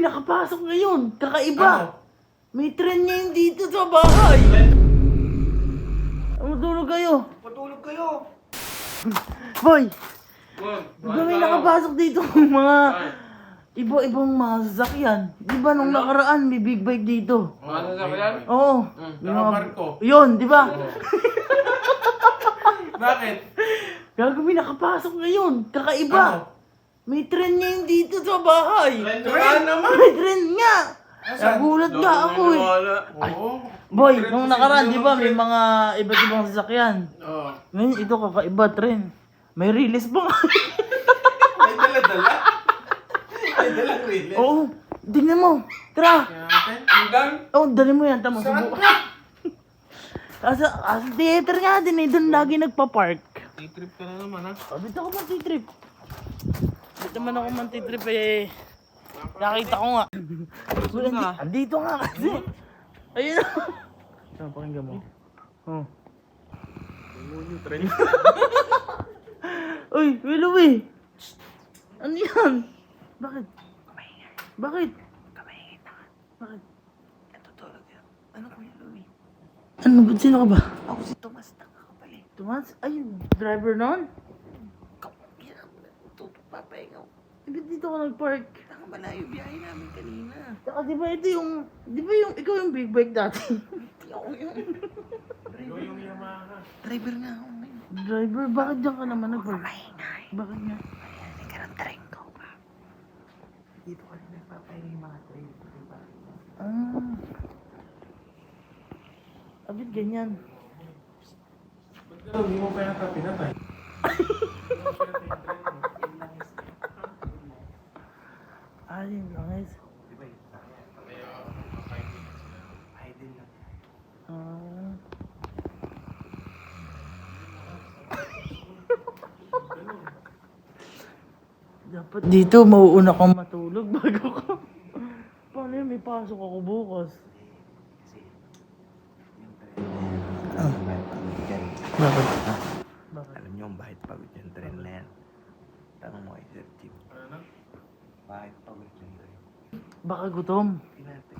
may nakapasok ngayon. Kakaiba. Ano? May trend ngayon dito sa bahay. Matulog kayo. Patulog kayo. Boy, Wag. di ba may nakapasok dito mga iba-ibang mga sasakyan? Di ba nung nakaraan may big bike dito? Ano sa kailan? Oo. May mga- Nakabarko. Yun, di ba? Bakit? Gago, may nakapasok ngayon. Kakaiba. Ano? May trend ngayon dito sa bahay. Trend naman. May trend nga. Asan? Nagulat nga ako eh. Oo. Boy, Trend nung kasi nakaraan, hindi di ba, naman may trend. mga iba't ibang sasakyan. Oo. Ngayon, ito kakaiba trend. May release ba nga? May dala-dala. May dalang release. Oo. Tingnan mo. Tara. Hanggang? Oh, dali mo yan. Tama. Saan Subukan. ka? Asa theater nga din eh. Doon lagi nagpa-park. T-trip ka na naman ha. Dito ako man-trip. Dito man ako man-trip eh. Nakita ko nga. Andito nga kasi. Ayun na. Saan pakinggan mo? Oh. Trend. Uy, Willowy! Ano yan? Bakit? Bakit? Bakit? Natutulog yan. Ano ko Willowy? Ano ba? Sino ka ba? Ako si Tomas. Nakakapalit. Tomas? Ayun, driver nun? Papahingaw. Ba't dito ka nag-park? Ang malayo biyahe namin kanina. Saka di ba ito yung, ikaw yung big bike dati? Hindi ako yun. Ikaw yung Yamaha. Driver nga ako ngayon. Driver? Bakit dyan ka naman nag-park? Bakit nga? Nagkaroon ko pa. Dito ka rin nagpapahinga yung mga driver. Abit ganyan. Ba't gano'n? Hindi mo pa yata pinatay. Ayun, guys. Ah. Dapat dito mauuna kang matulog bago ka. Paano yun? May pasok ako bukas. Bakit? Bakit? Alam niyo kung bakit pagod yung tren na yan? Tanong mo kay Sir Chip. Ano? Bakit pagod yung tren? Baka gutom. Tinatay.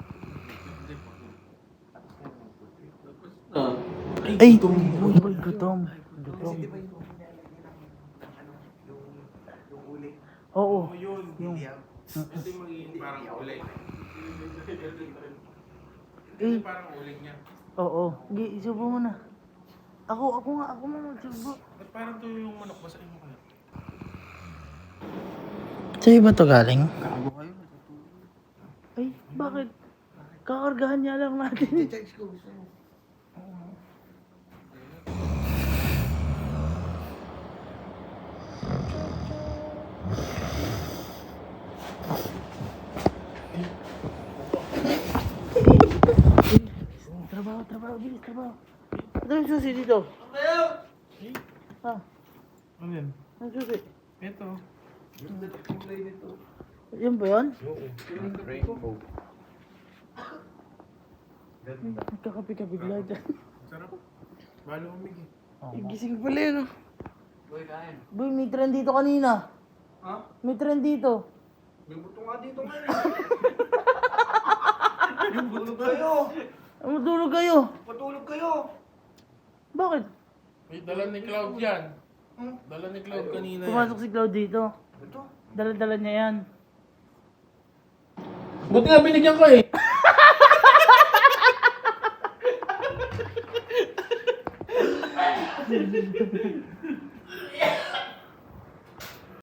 Ay! Boy, gutom. Gutom. Yung uli. Oo. Oo yun. Yung, Ito yung magiging parang uling. eh, Parang uling niya. oo. Gi, isubo mo na. Ako mo magsubo. Ba't parang to yung manok ba sa inyo kaya? Sa'yo ba to galing? Gago kayo. Ay, bakit? Kakargahan niya lang natin. Charge ko. Gusto mo? Trabaho, bilis, trabaho. Ito yung susi dito. Ha? Ano yan? Ang susi. Ito. Yan ba yun? Rainbow. Nagkakapi-kapi bigla dyan. Sarap. Balo umigi. Gising pala yun. Boy, may trend dito kanina. Ha? May trend dito. May buto nga dito ngayon. Yung buto kayo. Matulog kayo. Patulog kayo. Bakit? May dala ni Cloud yan. Dala ni Cloud kanina yan. Pumasok si Cloud dito. Ito. Dala-dala niya yan. Buti nga binigyan ko eh.